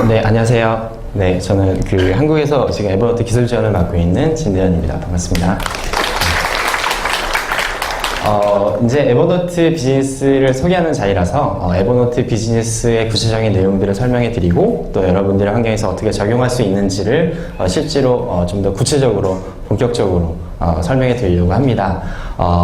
네, 안녕하세요. 네, 저는 한국에서 지금 에버노트 기술 지원을 맡고 있는 진대현입니다. 반갑습니다. 이제 에버노트 비즈니스를 소개하는 자리라서 에버노트 비즈니스의 구체적인 내용들을 설명해 드리고 또 여러분들의 환경에서 어떻게 적용할 수 있는지를 실제로 좀 더 구체적으로 본격적으로 설명해 드리려고 합니다.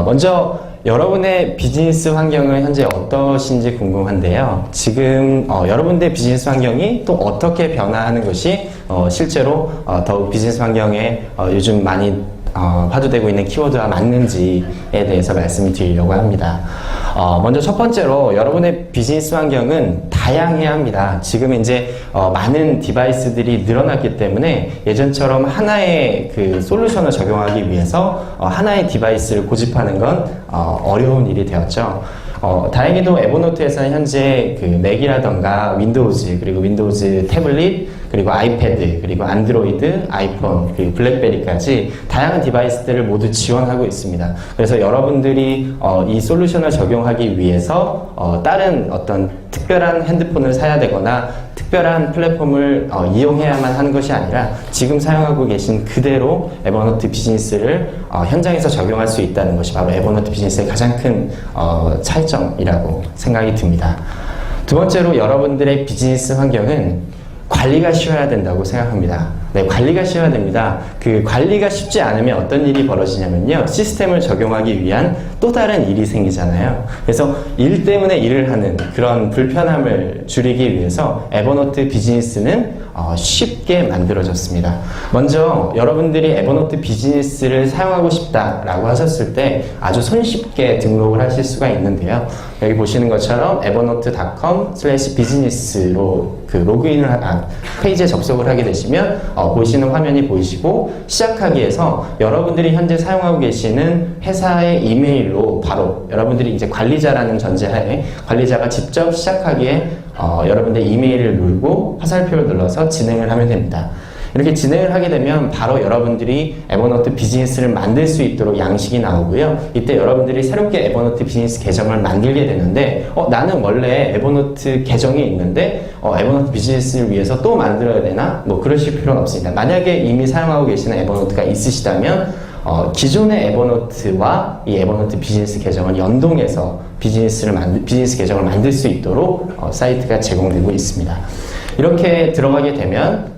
먼저 여러분의 비즈니스 환경은 현재 어떠신지 궁금한데요. 지금 여러분들의 비즈니스 환경이 또 어떻게 변화하는 것이 실제로 더욱 비즈니스 환경에 요즘 많이 화두되고 있는 키워드와 맞는지에 대해서 말씀을 드리려고 합니다. 먼저 첫 번째로 여러분의 비즈니스 환경은 다양해야 합니다. 지금 이제 많은 디바이스들이 늘어났기 때문에 예전처럼 하나의 솔루션을 적용하기 위해서 하나의 디바이스를 고집하는 건 어려운 일이 되었죠. 다행히도 에버노트에서는 현재 맥이라던가 윈도우즈, 그리고 윈도우즈 태블릿, 그리고 아이패드, 그리고 안드로이드, 아이폰, 그리고 블랙베리까지 다양한 디바이스들을 모두 지원하고 있습니다. 그래서 여러분들이 이 솔루션을 적용하기 위해서 다른 어떤 특별한 핸드폰을 사야 되거나 특별한 플랫폼을 이용해야만 하는 것이 아니라 지금 사용하고 계신 그대로 에버노트 비즈니스를 현장에서 적용할 수 있다는 것이 바로 에버노트 비즈니스의 가장 큰 차이점이라고 생각이 듭니다. 두 번째로 여러분들의 비즈니스 환경은 관리가 쉬워야 된다고 생각합니다. 네, 관리가 쉬워야 됩니다. 관리가 쉽지 않으면 어떤 일이 벌어지냐면요. 시스템을 적용하기 위한 또 다른 일이 생기잖아요. 그래서 일 때문에 일을 하는 그런 불편함을 줄이기 위해서 에버노트 비즈니스는 쉽게 만들어졌습니다. 먼저 여러분들이 에버노트 비즈니스를 사용하고 싶다라고 하셨을 때 아주 손쉽게 등록을 하실 수가 있는데요. 여기 보시는 것처럼 evernote.com/business로 로그인을 페이지에 접속을 하게 되시면 보시는 화면이 보이시고 시작하기 위해서 여러분들이 현재 사용하고 계시는 회사의 이메일로 바로 여러분들이 이제 관리자라는 전제하에 관리자가 직접 시작하기에 여러분들 이메일을 누르고 화살표를 눌러서 진행을 하면 됩니다. 이렇게 진행을 하게 되면 바로 여러분들이 에버노트 비즈니스를 만들 수 있도록 양식이 나오고요. 이때 여러분들이 새롭게 에버노트 비즈니스 계정을 만들게 되는데 나는 원래 에버노트 계정이 있는데 에버노트 비즈니스를 위해서 또 만들어야 되나? 뭐 그러실 필요는 없습니다. 만약에 이미 사용하고 계시는 에버노트가 있으시다면 기존의 에버노트와 이 에버노트 비즈니스 계정을 연동해서 비즈니스 계정을 만들 수 있도록 사이트가 제공되고 있습니다. 이렇게 들어가게 되면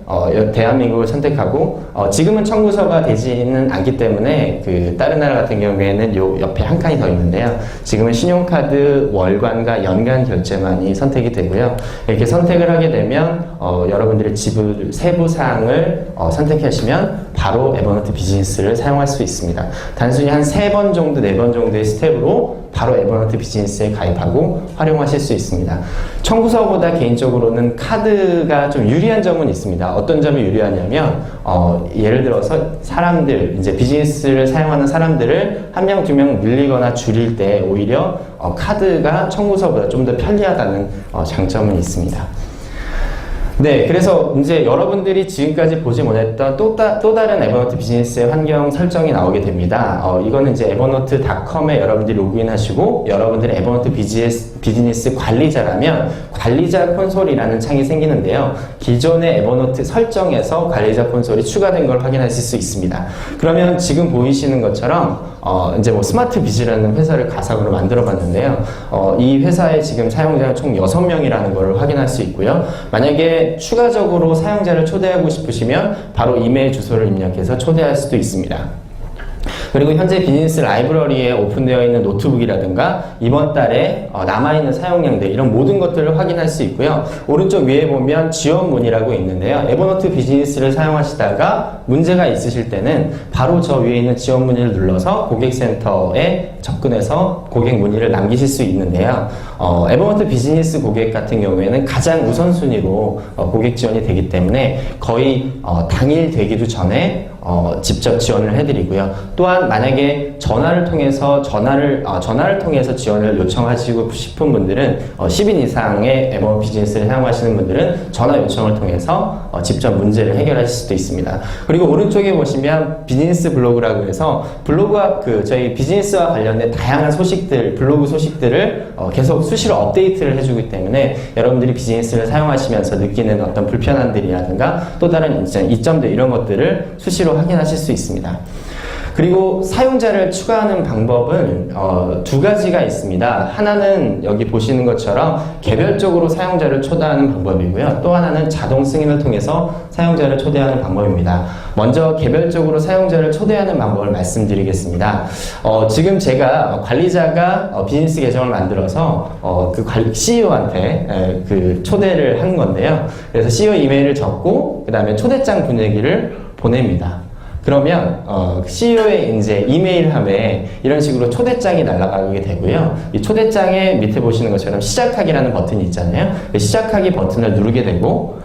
대한민국을 선택하고 지금은 청구서가 되지는 않기 때문에 다른 나라 같은 경우에는 요 옆에 한 칸이 더 있는데요. 지금은 신용카드 월간과 연간 결제만이 선택이 되고요. 이렇게 선택을 하게 되면 여러분들의 지불 세부 사항을 선택하시면 바로 에버노트 비즈니스를 사용할 수 있습니다. 단순히 한 3번 정도, 4번 정도의 스텝으로 바로 에버노트 비즈니스에 가입하고 활용하실 수 있습니다. 청구서보다 개인적으로는 카드가 좀 유리한 점은 있습니다. 어떤 점이 유리하냐면 예를 들어서 이제 비즈니스를 사용하는 사람들을 1명, 2명 늘리거나 줄일 때 오히려 카드가 청구서보다 좀 더 편리하다는 장점은 있습니다. 네, 그래서 이제 여러분들이 지금까지 보지 못했던 또 다른 에버노트 비즈니스의 환경 설정이 나오게 됩니다. 이거는 이제 evernote.com에 여러분들이 로그인하시고 여러분들의 에버노트 비즈니스 관리자라면 관리자 콘솔이라는 창이 생기는데요. 기존의 에버노트 설정에서 관리자 콘솔이 추가된 걸 확인하실 수 있습니다. 그러면 지금 보이시는 것처럼 이제 스마트 비즈라는 회사를 가상으로 만들어 봤는데요. 이 회사의 지금 사용자는 총 6명이라는 걸 확인할 수 있고요. 만약에 추가적으로 사용자를 초대하고 싶으시면 바로 이메일 주소를 입력해서 초대할 수도 있습니다. 그리고 현재 비즈니스 라이브러리에 오픈되어 있는 노트북이라든가 이번 달에 남아있는 사용량들 이런 모든 것들을 확인할 수 있고요. 오른쪽 위에 보면 지원 문의라고 있는데요. 에버노트 비즈니스를 사용하시다가 문제가 있으실 때는 바로 저 위에 있는 지원 문의를 눌러서 고객센터에 접근해서 고객 문의를 남기실 수 있는데요. 에버노트 비즈니스 고객 같은 경우에는 가장 우선순위로 고객 지원이 되기 때문에 거의 당일 되기도 전에 직접 지원을 해드리고요. 또한 또한 만약에 전화를 통해서 지원을 요청하시고 싶은 분들은 10인 이상의 에버노트 비즈니스를 사용하시는 분들은 전화 요청을 통해서 직접 문제를 해결하실 수도 있습니다. 그리고 오른쪽에 보시면 비즈니스 블로그라고 해서 블로그와 저희 비즈니스와 관련된 다양한 소식들, 블로그 소식들을 계속 수시로 업데이트를 해주기 때문에 여러분들이 비즈니스를 사용하시면서 느끼는 어떤 불편함들이라든가 또 다른 이점들 이런 것들을 수시로 확인하실 수 있습니다. 그리고 사용자를 추가하는 방법은 두 가지가 있습니다. 하나는 여기 보시는 것처럼 개별적으로 사용자를 초대하는 방법이고요. 또 하나는 자동 승인을 통해서 사용자를 초대하는 방법입니다. 먼저 개별적으로 사용자를 초대하는 방법을 말씀드리겠습니다. 지금 제가 관리자가 비즈니스 계정을 만들어서 CEO한테 초대를 한 건데요. 그래서 CEO 이메일을 적고 그 다음에 초대장 보내기를 보냅니다. 그러면 CEO의 이제 이메일함에 이런 식으로 초대장이 날아가게 되고요. 이 초대장에 밑에 보시는 것처럼 시작하기라는 버튼이 있잖아요. 그 시작하기 버튼을 누르게 되고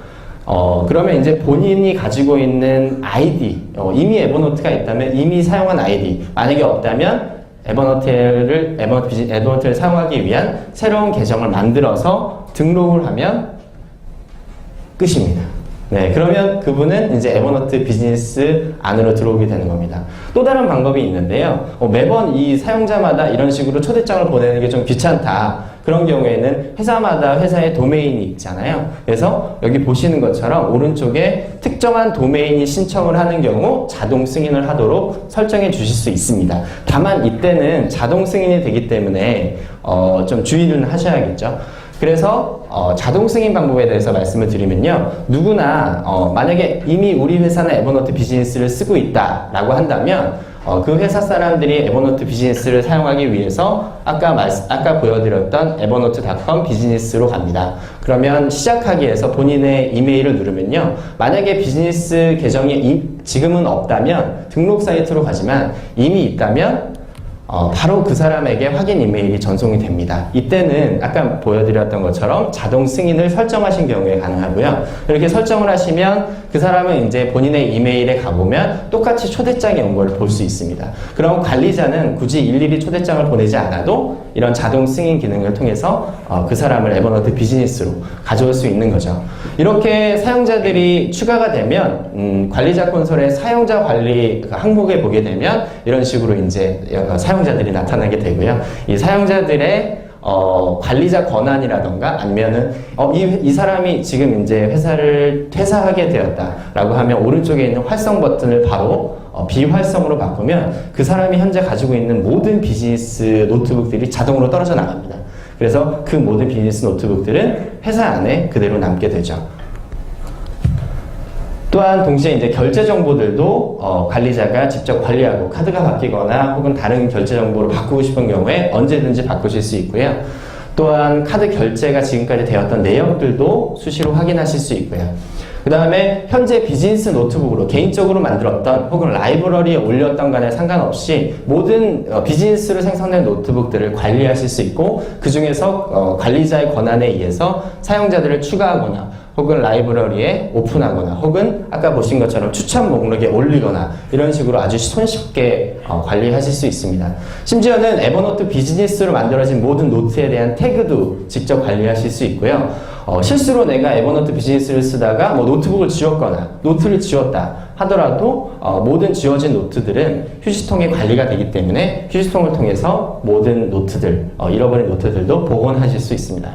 그러면 이제 본인이 가지고 있는 아이디, 이미 에버노트가 있다면 이미 사용한 아이디, 만약에 없다면 에버노트를 사용하기 위한 새로운 계정을 만들어서 등록을 하면 끝입니다. 네, 그러면 그분은 이제 에버노트 비즈니스 안으로 들어오게 되는 겁니다. 또 다른 방법이 있는데요. 매번 이 사용자마다 이런 식으로 초대장을 보내는 게 좀 귀찮다. 그런 경우에는 회사마다 회사의 도메인이 있잖아요. 그래서 여기 보시는 것처럼 오른쪽에 특정한 도메인이 신청을 하는 경우 자동 승인을 하도록 설정해 주실 수 있습니다. 다만 이때는 자동 승인이 되기 때문에 좀 주의를 하셔야겠죠. 그래서 자동 승인 방법에 대해서 말씀을 드리면요. 누구나 만약에 이미 우리 회사는 에버노트 비즈니스를 쓰고 있다라고 한다면 그 회사 사람들이 에버노트 비즈니스를 사용하기 위해서 아까 보여드렸던 에버노트.com 비즈니스로 갑니다. 그러면 시작하기에서 본인의 이메일을 누르면요. 만약에 비즈니스 계정이 지금은 없다면 등록 사이트로 가지만 이미 있다면 바로 그 사람에게 확인 이메일이 전송이 됩니다. 이때는 아까 보여드렸던 것처럼 자동 승인을 설정하신 경우에 가능하고요. 이렇게 설정을 하시면 그 사람은 이제 본인의 이메일에 가보면 똑같이 초대장이 온 걸 볼 수 있습니다. 그럼 관리자는 굳이 일일이 초대장을 보내지 않아도 이런 자동 승인 기능을 통해서 그 사람을 에버노트 비즈니스로 가져올 수 있는 거죠. 이렇게 사용자들이 추가가 되면 관리자 콘솔의 사용자 관리 항목에 보게 되면 이런 식으로 이제 사용자들이 나타나게 되고요. 이 사용자들의 관리자 권한이라던가 아니면은 이 사람이 지금 이제 회사를 퇴사하게 되었다라고 하면 오른쪽에 있는 활성 버튼을 바로 비활성으로 바꾸면 그 사람이 현재 가지고 있는 모든 비즈니스 노트북들이 자동으로 떨어져 나갑니다. 그래서 그 모든 비즈니스 노트북들은 회사 안에 그대로 남게 되죠. 또한 동시에 이제 결제 정보들도 관리자가 직접 관리하고 카드가 바뀌거나 혹은 다른 결제 정보를 바꾸고 싶은 경우에 언제든지 바꾸실 수 있고요. 또한 카드 결제가 지금까지 되었던 내역들도 수시로 확인하실 수 있고요. 그 다음에 현재 비즈니스 노트북으로 개인적으로 만들었던 혹은 라이브러리에 올렸던 간에 상관없이 모든 비즈니스로 생성된 노트북들을 관리하실 수 있고 그 중에서 관리자의 권한에 의해서 사용자들을 추가하거나 혹은 라이브러리에 오픈하거나 혹은 아까 보신 것처럼 추천 목록에 올리거나 이런 식으로 아주 손쉽게 관리하실 수 있습니다. 심지어는 에버노트 비즈니스로 만들어진 모든 노트에 대한 태그도 직접 관리하실 수 있고요. 실수로 내가 에버노트 비즈니스를 쓰다가 노트북을 지웠거나 노트를 지웠다 하더라도 모든 지워진 노트들은 휴지통에 관리가 되기 때문에 휴지통을 통해서 모든 노트들, 잃어버린 노트들도 복원하실 수 있습니다.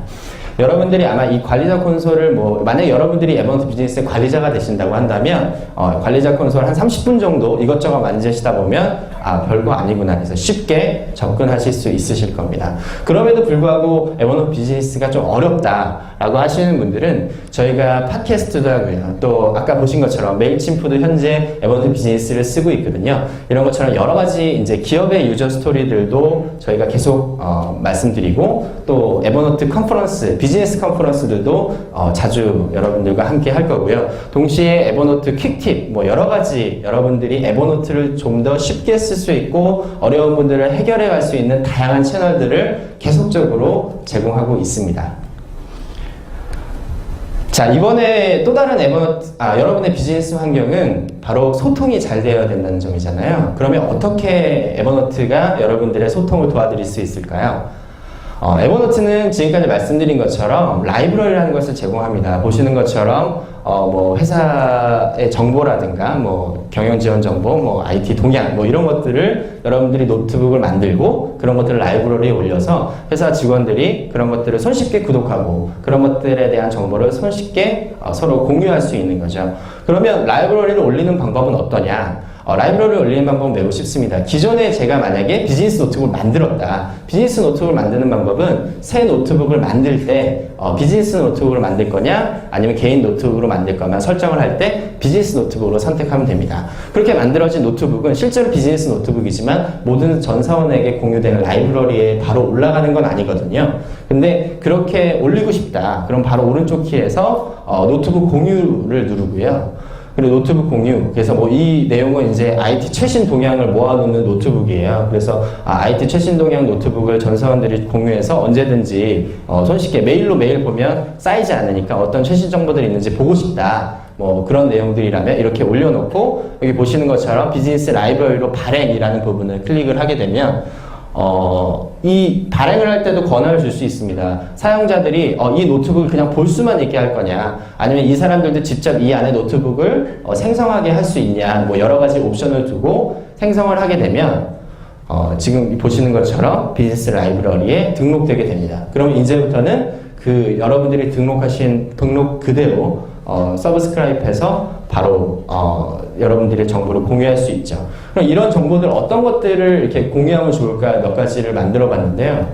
여러분들이 아마 이 관리자 콘솔을 만약에 여러분들이 에버노트 비즈니스의 관리자가 되신다고 한다면 관리자 콘솔 한 30분 정도 이것저것 만지시다 보면 별거 아니구나 해서 쉽게 접근하실 수 있으실 겁니다. 그럼에도 불구하고 에버노트 비즈니스가 좀 어렵다라고 하시는 분들은 저희가 팟캐스트도 하고요. 또 아까 보신 것처럼 메일침프도 현재 에버노트 비즈니스를 쓰고 있거든요. 이런 것처럼 여러 가지 이제 기업의 유저 스토리들도 저희가 계속 말씀드리고 또 에버노트 컨퍼런스, 비즈니스 컨퍼런스들도 자주 여러분들과 함께 할 거고요. 동시에 에버노트 퀵팁, 여러 가지 여러분들이 에버노트를 좀 더 쉽게 쓸 수 있고 어려운 분들을 해결해 갈 수 있는 다양한 채널들을 계속적으로 제공하고 있습니다. 자, 이번에 또 다른 여러분의 비즈니스 환경은 바로 소통이 잘 되어야 된다는 점이잖아요. 그러면 어떻게 에버노트가 여러분들의 소통을 도와드릴 수 있을까요? 에버노트는 지금까지 말씀드린 것처럼 라이브러리라는 것을 제공합니다. 보시는 것처럼 뭐 회사의 정보라든가 뭐 경영 지원 정보, 뭐 IT 동향 뭐 이런 것들을 여러분들이 노트북을 만들고 그런 것들을 라이브러리에 올려서 회사 직원들이 그런 것들을 손쉽게 구독하고 그런 것들에 대한 정보를 손쉽게 서로 공유할 수 있는 거죠. 그러면 라이브러리를 올리는 방법은 어떠냐? 라이브러리를 올리는 방법은 매우 쉽습니다. 기존에 제가 만약에 비즈니스 노트북을 만들었다. 비즈니스 노트북을 만드는 방법은 새 노트북을 만들 때 비즈니스 노트북으로 만들 거냐 아니면 개인 노트북으로 만들 거냐 설정을 할 때 비즈니스 노트북으로 선택하면 됩니다. 그렇게 만들어진 노트북은 실제로 비즈니스 노트북이지만 모든 전 사원에게 공유되는 라이브러리에 바로 올라가는 건 아니거든요. 근데 그렇게 올리고 싶다. 그럼 바로 오른쪽 키에서 노트북 공유를 누르고요. 그리고 노트북 공유. 그래서 뭐 이 내용은 이제 IT 최신 동향을 모아놓는 노트북이에요. 그래서 IT 최신 동향 노트북을 전 사원들이 공유해서 언제든지 손쉽게 메일 보면 쌓이지 않으니까 어떤 최신 정보들이 있는지 보고 싶다. 뭐 그런 내용들이라면 이렇게 올려놓고 여기 보시는 것처럼 비즈니스 라이브러리로 발행이라는 부분을 클릭을 하게 되면 이 발행을 할 때도 권한을 줄 수 있습니다. 사용자들이 이 노트북을 그냥 볼 수만 있게 할 거냐 아니면 이 사람들도 직접 이 안에 노트북을 생성하게 할 수 있냐 뭐 여러 가지 옵션을 두고 생성을 하게 되면 지금 보시는 것처럼 비즈니스 라이브러리에 등록되게 됩니다. 그럼 이제부터는 그 여러분들이 등록 그대로 서브스크라입해서 바로 여러분들의 정보를 공유할 수 있죠. 그럼 이런 정보들 어떤 것들을 이렇게 공유하면 좋을까 몇 가지를 만들어 봤는데요.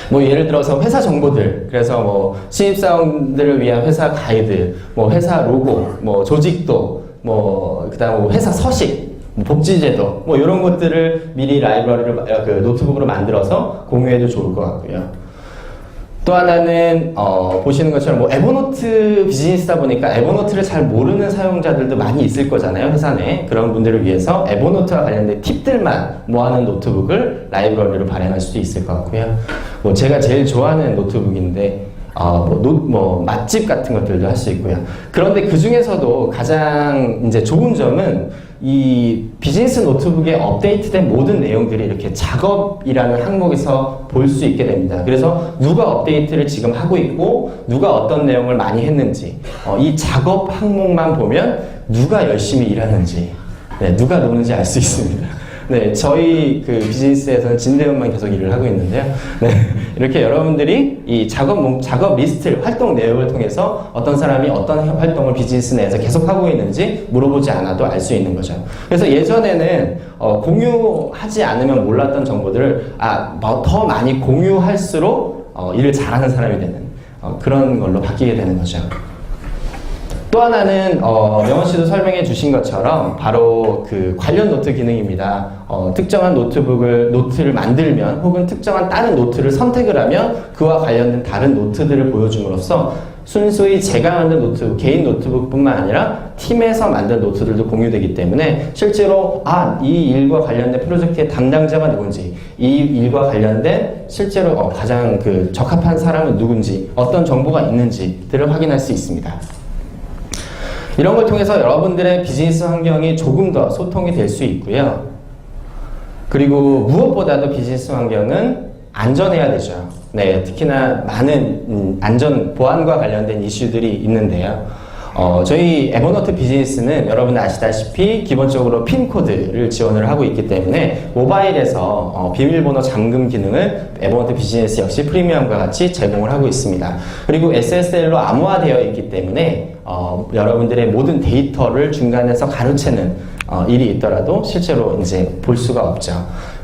뭐 예를 들어서 회사 정보들, 그래서 뭐 신입사원들을 위한 회사 가이드, 뭐 회사 로고, 뭐 조직도, 뭐 그다음 뭐 회사 서식, 복지제도, 뭐 이런 것들을 미리 라이브러리를 그 노트북으로 만들어서 공유해도 좋을 것 같고요. 또 하나는 보시는 것처럼 뭐 에버노트 비즈니스다 보니까 에버노트를 잘 모르는 사용자들도 많이 있을 거잖아요, 회사 내에. 그런 분들을 위해서 에버노트와 관련된 팁들만 모아놓은 노트북을 라이브러리로 발행할 수도 있을 것 같고요. 뭐 제가 제일 좋아하는 노트북인데 맛집 같은 것들도 할 수 있고요. 그런데 그 중에서도 가장 이제 좋은 점은 이 비즈니스 노트북에 업데이트된 모든 내용들이 이렇게 작업이라는 항목에서 볼 수 있게 됩니다. 그래서 누가 업데이트를 지금 하고 있고 누가 어떤 내용을 많이 했는지 이 작업 항목만 보면 누가 열심히 일하는지 누가 노는지 알 수 있습니다. 네, 저희 그 비즈니스에서는 진대원만 계속 일을 하고 있는데요. 네, 이렇게 여러분들이 이 작업 리스트를, 활동 내역을 통해서 어떤 사람이 어떤 활동을 비즈니스 내에서 계속 하고 있는지 물어보지 않아도 알 수 있는 거죠. 그래서 예전에는 공유하지 않으면 몰랐던 정보들을 더 많이 공유할수록 일을 잘하는 사람이 되는 그런 걸로 바뀌게 되는 거죠. 또 하나는 명원 씨도 설명해 주신 것처럼 바로 그 관련 노트 기능입니다. 특정한 노트를 만들면 혹은 특정한 다른 노트를 선택을 하면 그와 관련된 다른 노트들을 보여줌으로써 순수히 제가 만든 노트북, 개인 노트북뿐만 아니라 팀에서 만든 노트들도 공유되기 때문에 실제로 이 일과 관련된 프로젝트의 담당자가 누군지, 이 일과 관련된 실제로 가장 그 적합한 사람은 누군지, 어떤 정보가 있는지들을 확인할 수 있습니다. 이런 걸 통해서 여러분들의 비즈니스 환경이 조금 더 소통이 될 수 있고요. 그리고 무엇보다도 비즈니스 환경은 안전해야 되죠. 네, 특히나 많은 안전, 보안과 관련된 이슈들이 있는데요. 저희 에버노트 비즈니스는 여러분 아시다시피 기본적으로 핀코드를 지원을 하고 있기 때문에 모바일에서 비밀번호 잠금 기능을 에버노트 비즈니스 역시 프리미엄과 같이 제공을 하고 있습니다. 그리고 SSL로 암호화되어 있기 때문에 여러분들의 모든 데이터를 중간에서 가로채는 일이 있더라도 실제로 이제 볼 수가 없죠.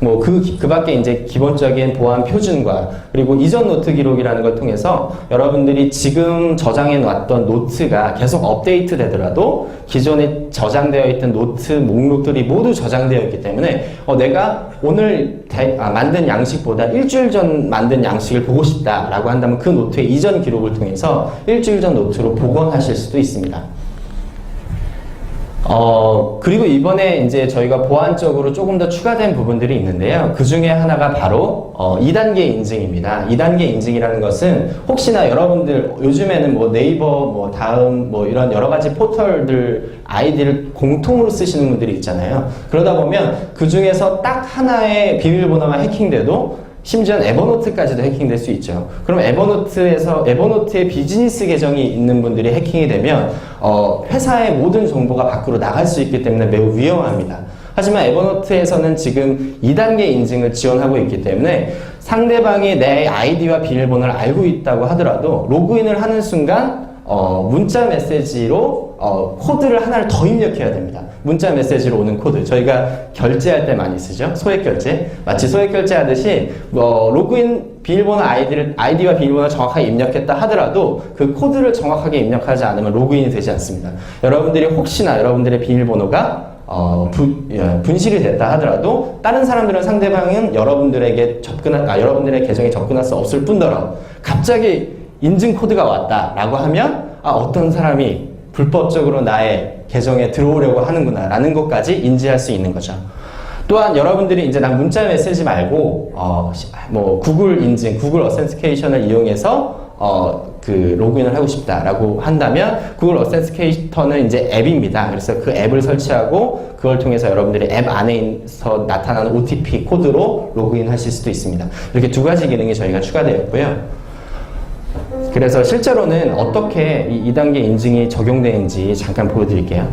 뭐 그 밖에 이제 기본적인 보안 표준과 그리고 이전 노트 기록이라는 걸 통해서 여러분들이 지금 저장해 놨던 노트가 계속 업데이트 되더라도 기존에 저장되어 있던 노트 목록들이 모두 저장되어 있기 때문에 내가 오늘 만든 양식보다 일주일 전 만든 양식을 보고 싶다라고 한다면 그 노트의 이전 기록을 통해서 일주일 전 노트로 복원하실 수도 있습니다. 그리고 이번에 이제 저희가 보안적으로 조금 더 추가된 부분들이 있는데요. 그 중에 하나가 바로 2단계 인증입니다. 2단계 인증이라는 것은 혹시나 여러분들 요즘에는 뭐 네이버, 뭐 다음, 뭐 이런 여러 가지 포털들 아이디를 공통으로 쓰시는 분들이 있잖아요. 그러다 보면 그 중에서 딱 하나의 비밀번호가 해킹돼도 심지어는 에버노트까지도 해킹될 수 있죠. 그럼 에버노트에 비즈니스 계정이 있는 분들이 해킹이 되면 회사의 모든 정보가 밖으로 나갈 수 있기 때문에 매우 위험합니다. 하지만 에버노트에서는 지금 2단계 인증을 지원하고 있기 때문에 상대방이 내 아이디와 비밀번호를 알고 있다고 하더라도 로그인을 하는 순간 문자 메시지로 코드를 하나를 더 입력해야 됩니다. 문자 메시지로 오는 코드. 저희가 결제할 때 많이 쓰죠. 소액 결제. 마치 소액 결제하듯이 로그인 비밀번호 아이디와 비밀번호를 정확하게 입력했다 하더라도 그 코드를 정확하게 입력하지 않으면 로그인이 되지 않습니다. 여러분들이 혹시나 여러분들의 비밀번호가 분실이 됐다 하더라도 다른 사람들은 상대방은 여러분들의 계정에 접근할 수 없을 뿐더러 갑자기 인증 코드가 왔다라고 하면 어떤 사람이 불법적으로 나의 계정에 들어오려고 하는구나 라는 것까지 인지할 수 있는 거죠. 또한 여러분들이 이제 난 문자 메시지 말고 뭐 구글 인증, 구글 어센티케이션을 이용해서 그 로그인을 하고 싶다라고 한다면 구글 어센티케이터는 이제 앱입니다. 그래서 그 앱을 설치하고 그걸 통해서 여러분들이 앱 안에서 나타나는 OTP 코드로 로그인 하실 수도 있습니다. 이렇게 두 가지 기능이 저희가 추가되었고요. 그래서 실제로는 어떻게 이 2단계 인증이 적용되는지 잠깐 보여드릴게요.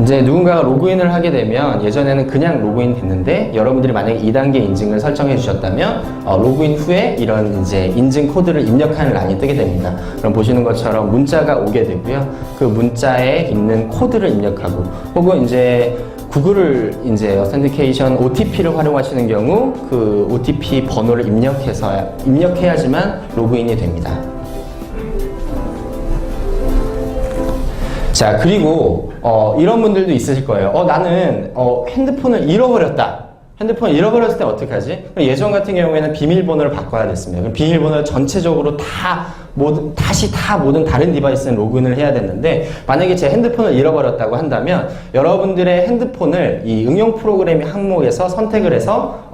이제 누군가가 로그인을 하게 되면 예전에는 그냥 로그인 됐는데 여러분들이 만약에 2단계 인증을 설정해 주셨다면 로그인 후에 이런 이제 인증 코드를 입력하는 란이 뜨게 됩니다. 그럼 보시는 것처럼 문자가 오게 되고요. 그 문자에 있는 코드를 입력하고 혹은 이제 구글을 이제 어센티케이션 OTP를 활용하시는 경우 그 OTP 번호를 입력해야지만 로그인이 됩니다. 자, 그리고 이런 분들도 있으실 거예요. 나는 핸드폰을 잃어버렸다. 핸드폰을 잃어버렸을 때 어떡하지? 예전 같은 경우에는 비밀번호를 바꿔야 됐습니다. 그럼 비밀번호를 전체적으로 다시 모든 다른 디바이스는 로그인을 해야 됐는데 만약에 제 핸드폰을 잃어버렸다고 한다면 여러분들의 핸드폰을 이 응용 프로그램의 항목에서 선택을 해서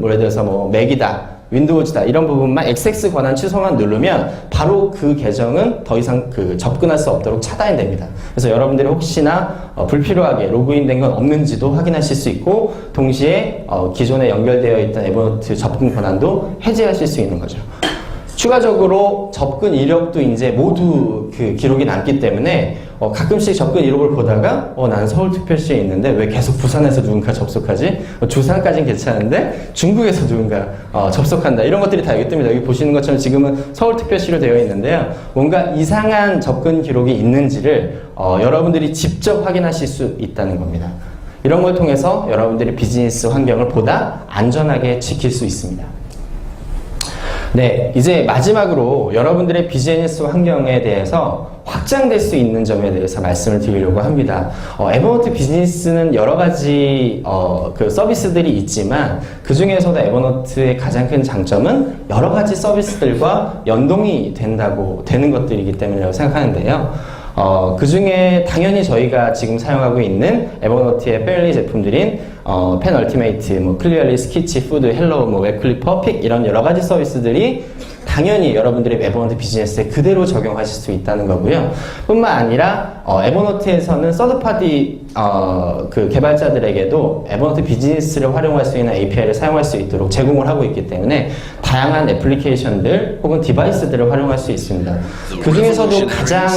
예를 들어서 뭐 맥이다, 윈도우즈다 이런 부분만 XX 권한 취소만 누르면 바로 그 계정은 더 이상 접근할 수 없도록 차단이 됩니다. 그래서 여러분들이 혹시나 불필요하게 로그인된 건 없는지도 확인하실 수 있고 동시에 기존에 연결되어 있던 에버노트 접근 권한도 해제하실 수 있는 거죠. 추가적으로 접근 이력도 이제 모두 그 기록이 남기 때문에 가끔씩 접근 이력을 보다가 나는 서울특별시에 있는데 왜 계속 부산에서 누군가 접속하지? 주산까지는 괜찮은데 중국에서 누군가 접속한다. 이런 것들이 다 여기 뜹니다. 여기 보시는 것처럼 지금은 서울특별시로 되어 있는데요. 뭔가 이상한 접근 기록이 있는지를 여러분들이 직접 확인하실 수 있다는 겁니다. 이런 걸 통해서 여러분들의 비즈니스 환경을 보다 안전하게 지킬 수 있습니다. 네, 이제 마지막으로 여러분들의 비즈니스 환경에 대해서 확장될 수 있는 점에 대해서 말씀을 드리려고 합니다. 에버노트 비즈니스는 여러 가지 그 서비스들이 있지만 그 중에서도 에버노트의 가장 큰 장점은 여러 가지 서비스들과 연동이 되는 것들이기 때문이라고 생각하는데요. 그 중에 당연히 저희가 지금 사용하고 있는 에버노트의 패밀리 제품들인 펜 얼티메이트, 뭐 클리어리, 스키치, 푸드, 헬로우, 뭐 웹클리퍼, 픽 이런 여러 가지 서비스들이 당연히 여러분들의 에버노트 비즈니스에 그대로 적용하실 수 있다는 거고요. 뿐만 아니라 에버노트에서는 서드파티 그 개발자들에게도 에버노트 비즈니스를 활용할 수 있는 API를 사용할 수 있도록 제공을 하고 있기 때문에 다양한 애플리케이션들 혹은 디바이스들을 활용할 수 있습니다. 그 중에서도 가장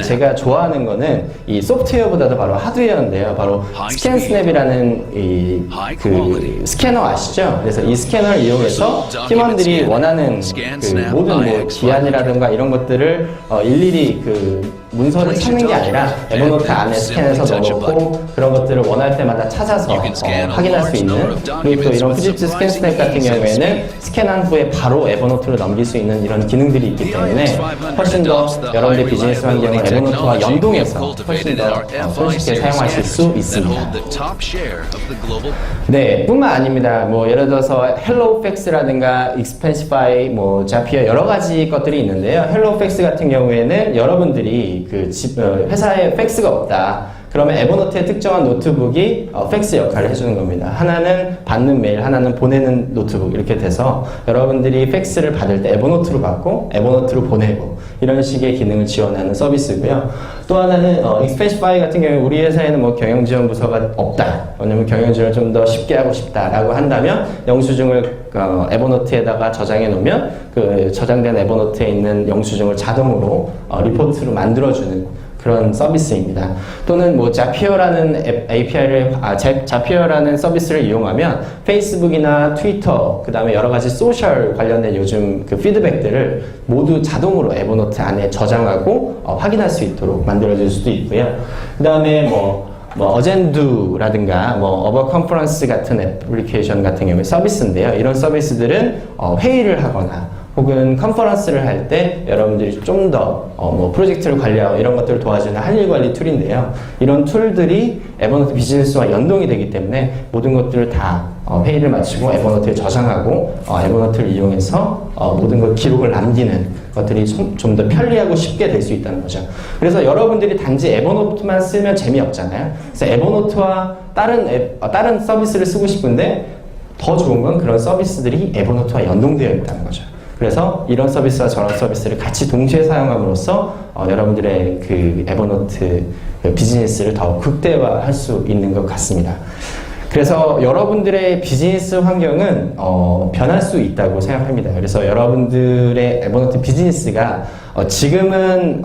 제가 좋아하는 거는 이 소프트웨어보다도 바로 하드웨어인데요. 바로 스캔스냅이라는 그 스캐너 아시죠? 그래서 이 스캐너를 이용해서 팀원들이 원하는 그 모든 뭐 기한이라든가 이런 것들을 일일이 문서를 찾는 게 아니라 에버노트 안에 스캔해서 넣어놓고 그런 것들을 원할 때마다 찾아서 확인할 수 있는, 그리고 또 이런 후지츠 스캔 스냅 같은 경우에는 스캔한 후에 바로 에버노트로 넘길 수 있는 이런 기능들이 있기 때문에 훨씬 더 여러분들 비즈니스 환경을 에버노트와 연동해서 훨씬 더 손쉽게 사용하실 수 있습니다. 네, 뿐만 아닙니다. 뭐 예를 들어서 헬로우팩스라든가 익스펜시파이, 뭐 자피어 여러 가지 것들이 있는데요. 헬로우팩스 같은 경우에는 여러분들이 그 회사에 팩스가 없다. 그러면 에버노트의 특정한 노트북이 팩스 역할을 해주는 겁니다. 하나는 받는 메일, 하나는 보내는 노트북 이렇게 돼서 여러분들이 팩스를 받을 때 에버노트로 받고 에버노트로 보내고 이런 식의 기능을 지원하는 서비스고요. 또 하나는 익스펜시파이 같은 경우에 우리 회사에는 뭐 경영지원 부서가 없다. 왜냐면 경영지원을 좀 더 쉽게 하고 싶다라고 한다면 영수증을 에버노트에다가 저장해 놓으면 그 저장된 에버노트에 있는 영수증을 자동으로 리포트로 만들어주는 그런 서비스입니다. 또는 뭐 자피어라는 API를 자피어라는 서비스를 이용하면 페이스북이나 트위터, 그 다음에 여러 가지 소셜 관련된 요즘 그 피드백들을 모두 자동으로 에버노트 안에 저장하고 확인할 수 있도록 만들어줄 수도 있고요. 그 다음에 뭐 어젠두라든가 어버 컨퍼런스 같은 애플리케이션 같은 경우에 서비스인데요. 이런 서비스들은 회의를 하거나 혹은 컨퍼런스를 할 때 여러분들이 좀 더 프로젝트를 관리하고 이런 것들을 도와주는 한일 관리 툴인데요. 이런 툴들이 에버노트 비즈니스와 연동이 되기 때문에 모든 것들을 다 회의를 마치고 에버노트에 저장하고 에버노트를 이용해서 모든 것 기록을 남기는 것들이 좀 더 편리하고 쉽게 될 수 있다는 거죠. 그래서 여러분들이 단지 에버노트만 쓰면 재미없잖아요. 그래서 에버노트와 다른 서비스를 쓰고 싶은데 더 좋은 건 그런 서비스들이 에버노트와 연동되어 있다는 거죠. 그래서 이런 서비스와 저런 서비스를 같이 동시에 사용함으로써 여러분들의 그 에버노트 비즈니스를 더 극대화할 수 있는 것 같습니다. 그래서 여러분들의 비즈니스 환경은 변할 수 있다고 생각합니다. 그래서 여러분들의 에버노트 비즈니스가 지금은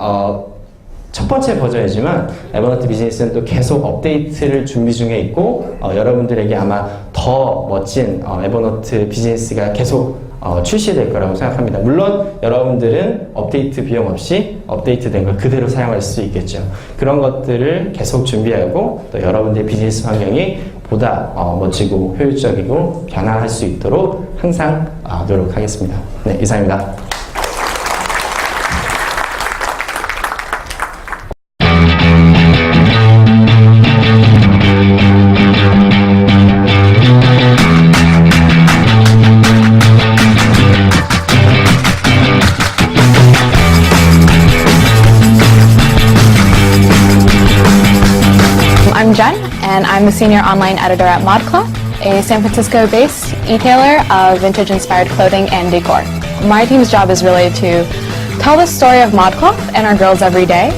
첫 번째 버전이지만 에버노트 비즈니스는 또 계속 업데이트를 준비 중에 있고 여러분들에게 아마 더 멋진 에버노트 비즈니스가 계속 출시될 거라고 생각합니다. 물론 여러분들은 업데이트 비용 없이 업데이트된 걸 그대로 사용할 수 있겠죠. 그런 것들을 계속 준비하고 또 여러분들의 비즈니스 환경이 보다 멋지고 효율적이고 변화할 수 있도록 항상 노력하겠습니다. 네, 이상입니다. I'm Jen, and I'm the senior online editor at ModCloth, a San Francisco-based e-tailer of vintage-inspired clothing and decor. My team's job is really to tell the story of ModCloth and our girls every day,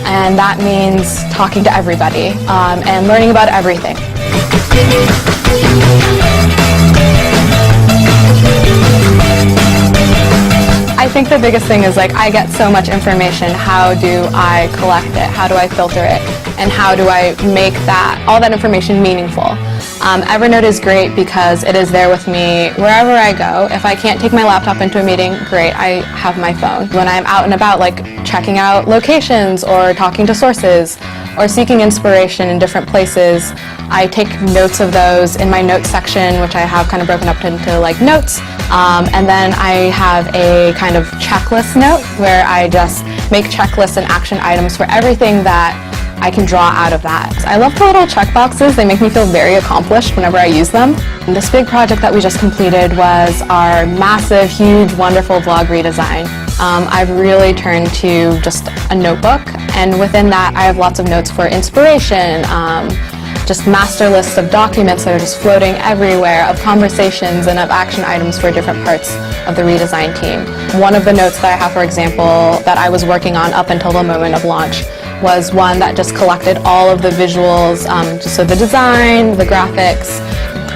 and that means talking to everybody and learning about everything. I think the biggest thing is I get so much information. How do I collect it? How do I filter it? And how do I make all that information meaningful? Evernote is great because it is there with me wherever I go. If I can't take my laptop into a meeting, great, I have my phone. When I'm out and about, checking out locations or talking to sources or seeking inspiration in different places, I take notes of those in my notes section, which I have kind of broken up into notes. And then I have a kind of checklist note where I just make checklists and action items for everything that I can draw out of that. I love the little check boxes. They make me feel very accomplished whenever I use them. And this big project that we just completed was our massive, huge, wonderful vlog redesign. I've really turned to just a notebook, and within that I have lots of notes for inspiration, just master lists of documents that are just floating everywhere, of conversations and of action items for different parts of the redesign team. One of the notes that I have, for example, that I was working on up until the moment of launch was one that just collected all of the visuals, so the design, the graphics,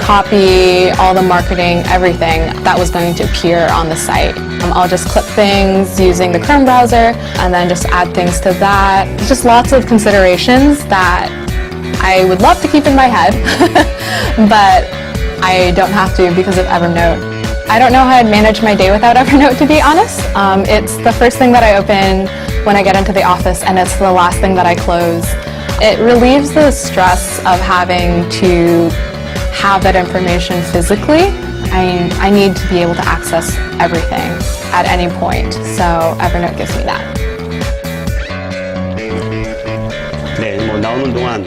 copy, all the marketing, everything that was going to appear on the site. I'll just clip things using the Chrome browser and then just add things to that. Just lots of considerations that I would love to keep in my head, but I don't have to because of Evernote. I don't know how I'd manage my day without Evernote, to be honest. It's the first thing that I open when I get into the office and it's the last thing that I close. It relieves the stress of having to have that information physically. I need to be able to access everything at any point, so Evernote gives me that. 네, 뭐 나오는 동안